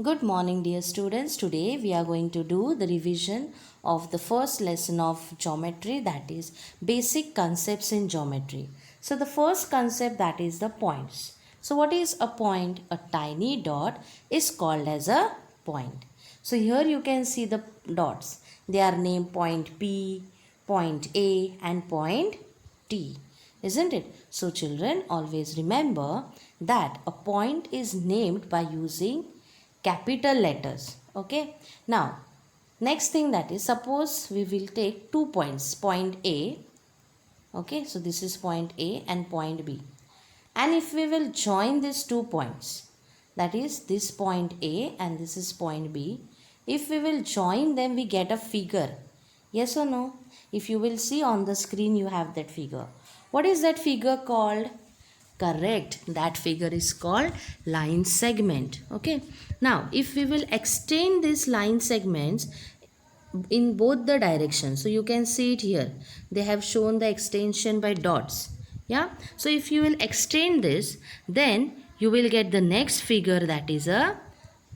Good morning, dear students. Today we are going to do the revision of the first lesson of geometry, that is basic concepts in geometry. So the first concept, that is the points. So what is a point? A tiny dot is called as a point. So here you can see the dots. They are named point P, point A and point T, isn't it? So children, always remember that a point is named by using capital letters. Okay. Now, next thing, that is, suppose we will take 2 points, point A. Okay. So this is point A and point B. And if we will join these 2 points, that is this point A and this is point B, if we will join them, we get a figure. Yes or no? If you will see on the screen, you have that figure. What is that figure called? Correct. That figure is called line segment. Okay. Now, if we will extend these line segments in both the directions, so you can see it here. They have shown the extension by dots. Yeah. So, if you will extend this, then you will get the next figure, that is a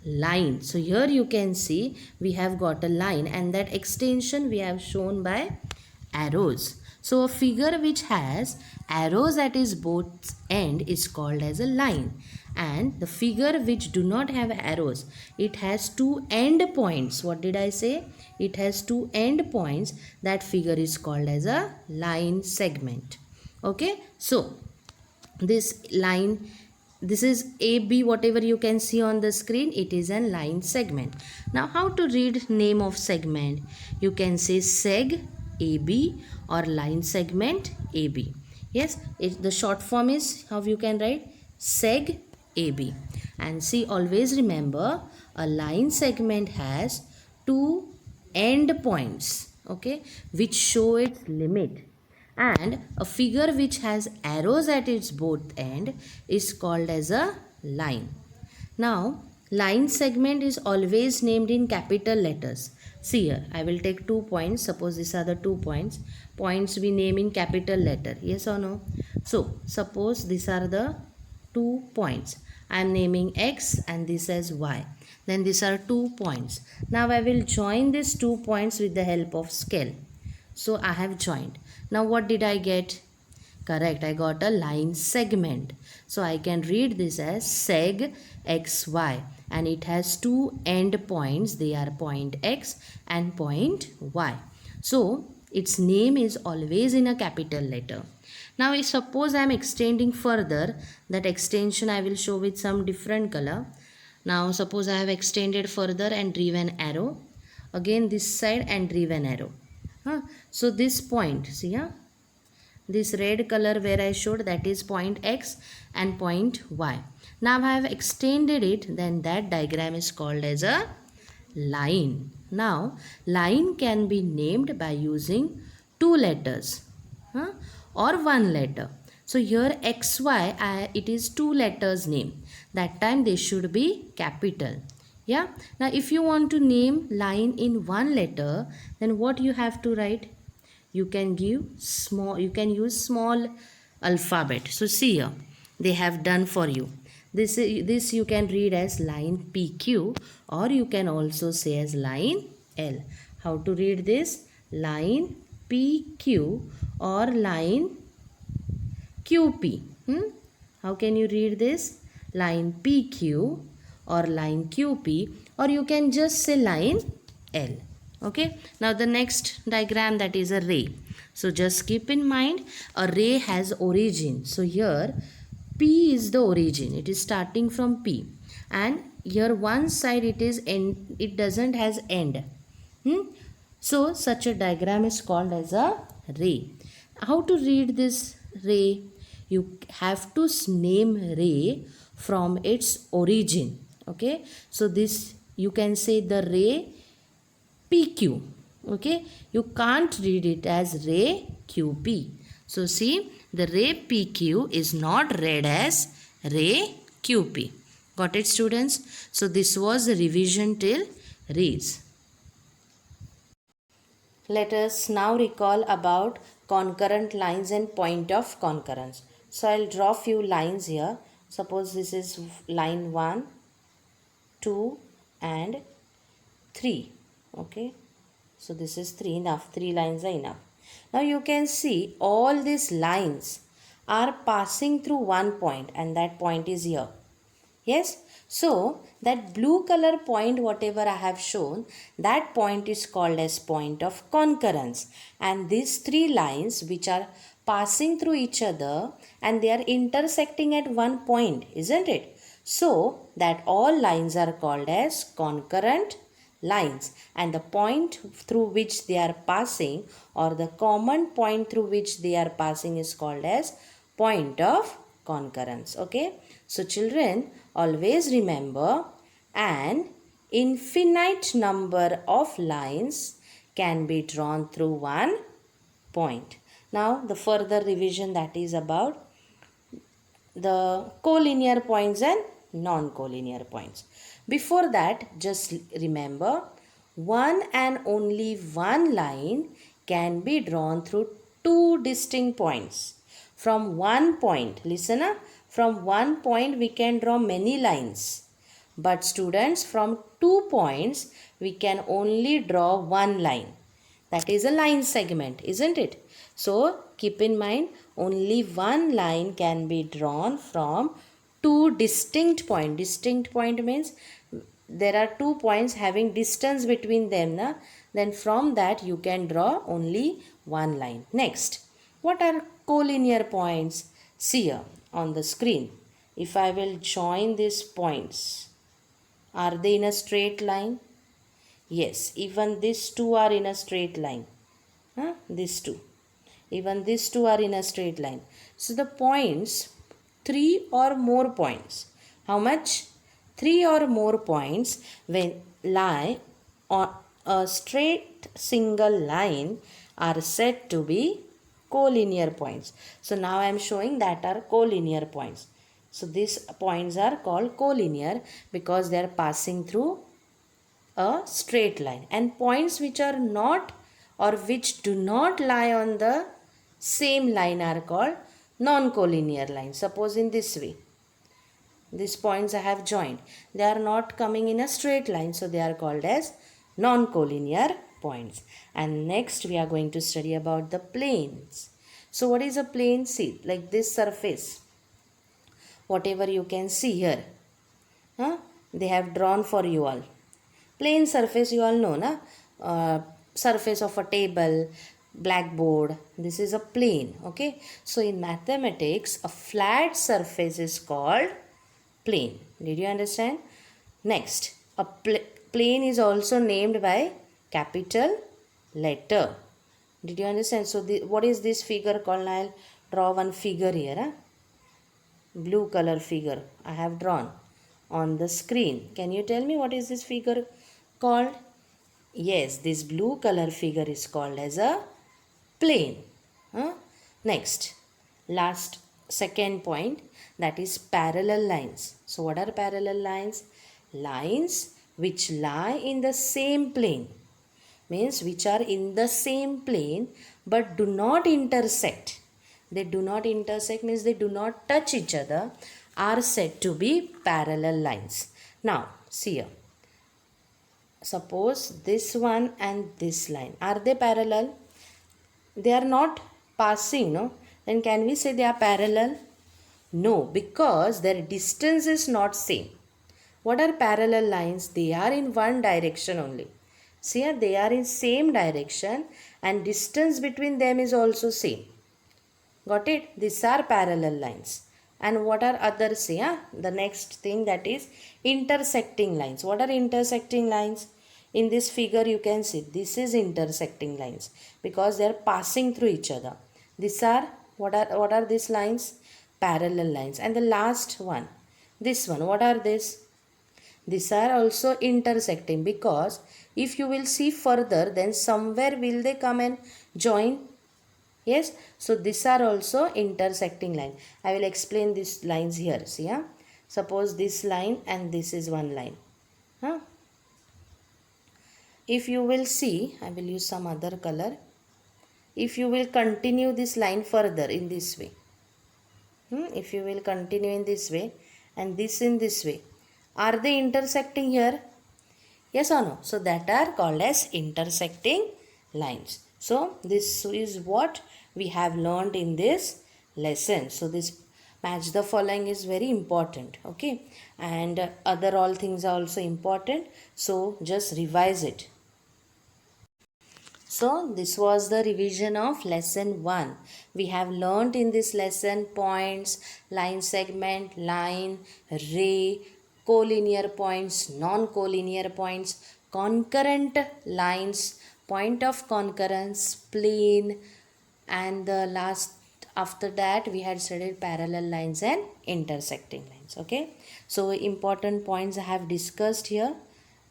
line. So, here you can see we have got a line, and that extension we have shown by arrows. So a figure which has arrows at its both end is called as a line, and the figure which do not have arrows, it has two end points. What did I say? It has two end points. That figure is called as a line segment. Okay, so this line, this is AB, whatever you can see on the screen, it is a line segment. Now how to read name of segment? You can say seg AB or line segment AB. Yes, the short form is, how you can write, seg AB. And see, always remember, a line segment has two end points, okay, which show its limit, and a figure which has arrows at its both end is called as a line. Now, line segment is always named in capital letters. See here, I will take 2 points. Suppose these are the 2 points. Points we name in capital letter. Yes or no? So, suppose these are the 2 points. I am naming X and this as Y. Then these are 2 points. Now, I will join these 2 points with the help of scale. So, I have joined. Now, what did I get? Correct, I got a line segment. So I can read this as seg xy, and it has two end points. They are point X and point Y. So its name is always in a capital letter. Now suppose I am extending further. That extension I will show with some different color. Now suppose I have extended further and driven arrow. Again this side and driven arrow. So this point, see here, this red color where I showed, that is point X and point Y. Now I have extended it, then that diagram is called as a line. Now line can be named by using two letters or one letter. So here XY, it is two letters name. That time they should be capital. Yeah. Now if you want to name line in one letter, then what you have to write? You can use small alphabet. So see here, they have done for you. This you can read as line PQ, or you can also say as line L. How to read this? Line PQ or line QP. How can you read this? Line PQ or line QP, or you can just say line L. Okay. Now the next diagram, that is a ray. So just keep in mind, a ray has origin. So here P is the origin. It is starting from P, and here one side it is end. It doesn't has end. So such a diagram is called as a ray. How to read this ray? You have to name ray from its origin. Okay. So this you can say the ray PQ. Okay, you can't read it as ray QP. So see, the ray PQ is not read as ray QP. Got it, students? So this was the revision till rays. Let us now recall about concurrent lines and point of concurrence. So I'll draw few lines here. Suppose this is line 1, 2 and 3. Okay, so this is 3 enough. 3 lines are enough. Now you can see all these lines are passing through one point, and that point is here. Yes, so that blue color point whatever I have shown, that point is called as point of concurrence, and these 3 lines which are passing through each other and they are intersecting at one point, isn't it? So that all lines are called as concurrent lines, and the point through which they are passing, or the common point through which they are passing, is called as point of concurrence. Okay, so children, always remember, an infinite number of lines can be drawn through one point. Now the further revision, that is about the collinear points and non-collinear points. Before that, just remember, one and only one line can be drawn through two distinct points. From one point, listen up, from one point we can draw many lines. But students, from 2 points we can only draw one line. That is a line segment, isn't it? So keep in mind, only one line can be drawn from two distinct points. Distinct point means there are 2 points having distance between them. Na? Then from that you can draw only one line. Next, what are collinear points? See here on the screen. If I will join these points, are they in a straight line? Yes, even these two are in a straight line. These two. Even these two are in a straight line. So the points, 3 or more points. How much? 3 or more points when lie on a straight single line are said to be collinear points. So now I am showing that are collinear points. So these points are called collinear because they are passing through a straight line, and points which are not or which do not lie on the same line are called non-collinear lines. Suppose in this way, these points I have joined, they are not coming in a straight line, so they are called as non-collinear points. And next we are going to study about the planes. So what is a plane? See, like this surface, whatever you can see here, they have drawn for you all. Plane surface you all know, na? Surface of a table, blackboard, this is a plane. Okay, so in mathematics a flat surface is called plane. Did you understand? Next, a plane is also named by capital letter. Did you understand? So what is this figure called? I'll draw one figure here. Blue color figure I have drawn on the screen. Can you tell me what is this figure called? Yes, this blue color figure is called as a plane. Next, last second point, that is parallel lines. So what are parallel lines? Lines which lie in the same plane, means which are in the same plane but do not intersect. They do not intersect means they do not touch each other, are said to be parallel lines. Now see here, suppose this one and this line, are they parallel? They are not passing, no? Then can we say they are parallel? No, because their distance is not same. What are parallel lines? They are in one direction only. See here, they are in same direction and distance between them is also same. Got it? These are parallel lines. And what are others? Yeah? The next thing, that is intersecting lines. What are intersecting lines? In this figure you can see this is intersecting lines because they are passing through each other. These are, what are these lines? Parallel lines. And the last one, this one, what are these? These are also intersecting because if you will see further, then somewhere will they come and join. Yes, so these are also intersecting line. I will explain these lines here. See, suppose this line and this is one line. If you will see, I will use some other color. If you will continue this line further in this way, if you will continue in this way and this in this way, are they intersecting here? Yes or no? So that are called as intersecting lines. So this is what we have learned in this lesson. So this match the following is very important. Okay. And other all things are also important. So just revise it. So this was the revision of lesson 1. We have learnt in this lesson points, line segment, line, ray, collinear points, non-collinear points, concurrent lines, point of concurrence, plane, and the last after that we had studied parallel lines and intersecting lines. Okay, so important points I have discussed here.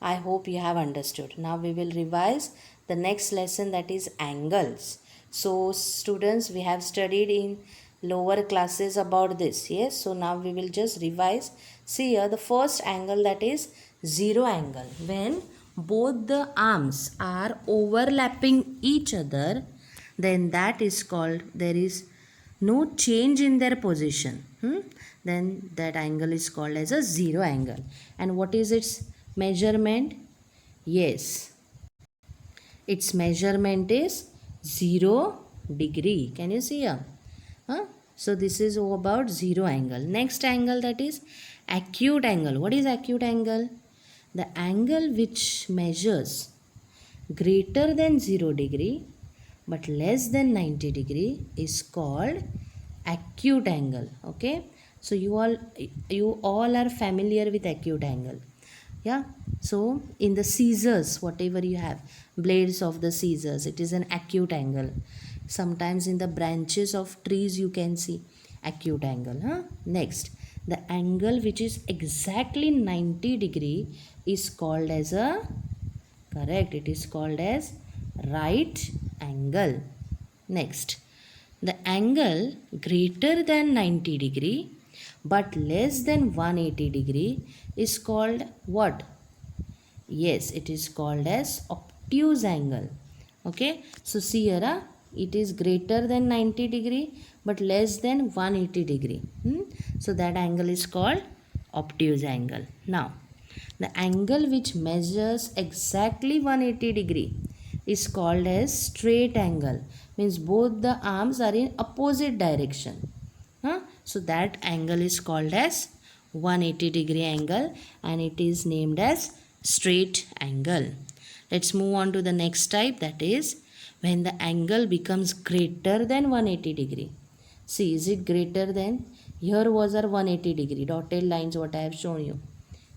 I hope you have understood. Now we will revise the next lesson, that is angles. So students, we have studied in lower classes about this. Yes, so now we will just revise. See here the first angle, that is zero angle. When both the arms are overlapping each other, then that is called, there is no change in their position. Then that angle is called as a zero angle. And what is its measurement? Yes, its measurement is 0 degree. Can you see here? So this is about zero angle. Next angle, that is acute angle. What is acute angle? The angle which measures greater than 0 degree but less than 90 degree is called acute angle. Okay, so you all are familiar with acute angle. Yeah, so in the scissors, whatever you have, blades of the scissors, it is an acute angle. Sometimes in the branches of trees you can see acute angle. Next, the angle which is exactly 90 degree is called as a, correct, it is called as right angle. Next, the angle greater than 90 degree but less than 180 degree is called what? Yes, it is called as obtuse angle. Okay, so see here, it is greater than 90 degree but less than 180 degree. So that angle is called obtuse angle. Now, the angle which measures exactly 180 degree is called as straight angle. Means both the arms are in opposite direction. So that angle is called as 180 degree angle and it is named as straight angle. Let's move on to the next type, that is when the angle becomes greater than 180 degree. See, is it greater than? Here was our 180 degree, dotted lines what I have shown you.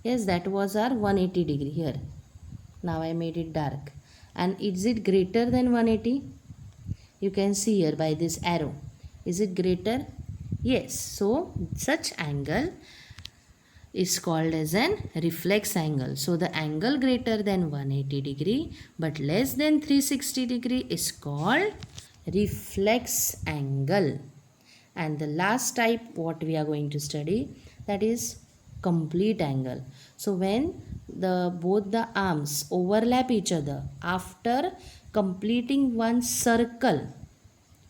Yes, that was our 180 degree here. Now I made it dark. And is it greater than 180? You can see here by this arrow. Is it greater? Yes. So such angle is called as an reflex angle. So the angle greater than 180 degree but less than 360 degree is called reflex angle. And the last type what we are going to study, that is complete angle. So when both the arms overlap each other after completing one circle,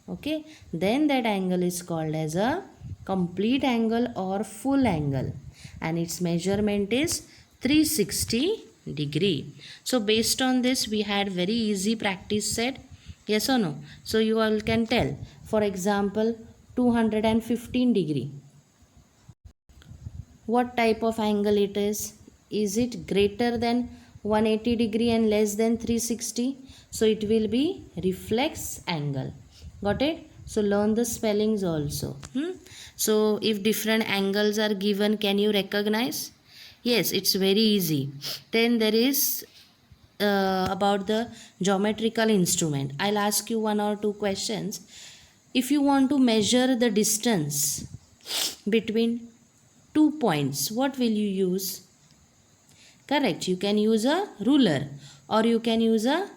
okay, then that angle is called as a complete angle or full angle and its measurement is 360 degree. So based on this we had very easy practice set. Yes or no? So you all can tell. For example, 215 degree. What type of angle it is? Is it greater than 180 degree and less than 360? So it will be reflex angle. Got it? So learn the spellings also. So if different angles are given, can you recognize? Yes, it's very easy. Then there is about the geometrical instrument. I'll ask you one or two questions. If you want to measure the distance between 2 points, what will you use? Correct, you can use a ruler or you can use a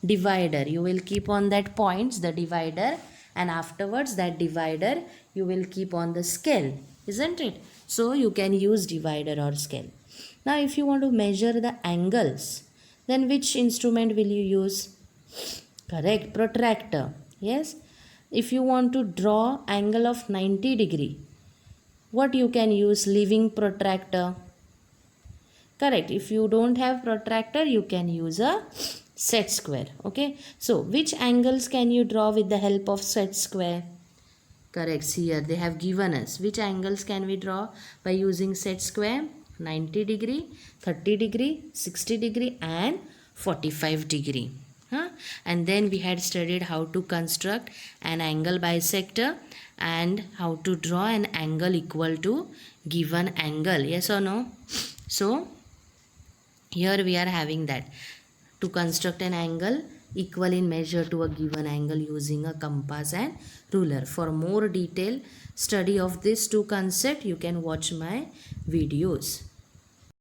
divider. You will keep on that points, the divider, and afterwards that divider you will keep on the scale, isn't it? So you can use divider or scale. Now if you want to measure the angles, then which instrument will you use? Correct, protractor. Yes. If you want to draw angle of 90 degree, what you can use? Leaving protractor. Correct. If you don't have protractor, you can use a set square. Okay. So which angles can you draw with the help of set square? Correct. See here they have given us which angles can we draw by using set square. 90 degree, 30 degree, 60 degree and 45 degree. And then we had studied how to construct an angle bisector and how to draw an angle equal to given angle. Yes or no? So here we are having that to construct an angle equal in measure to a given angle using a compass and ruler. For more detailed study of these two concepts, you can watch my videos.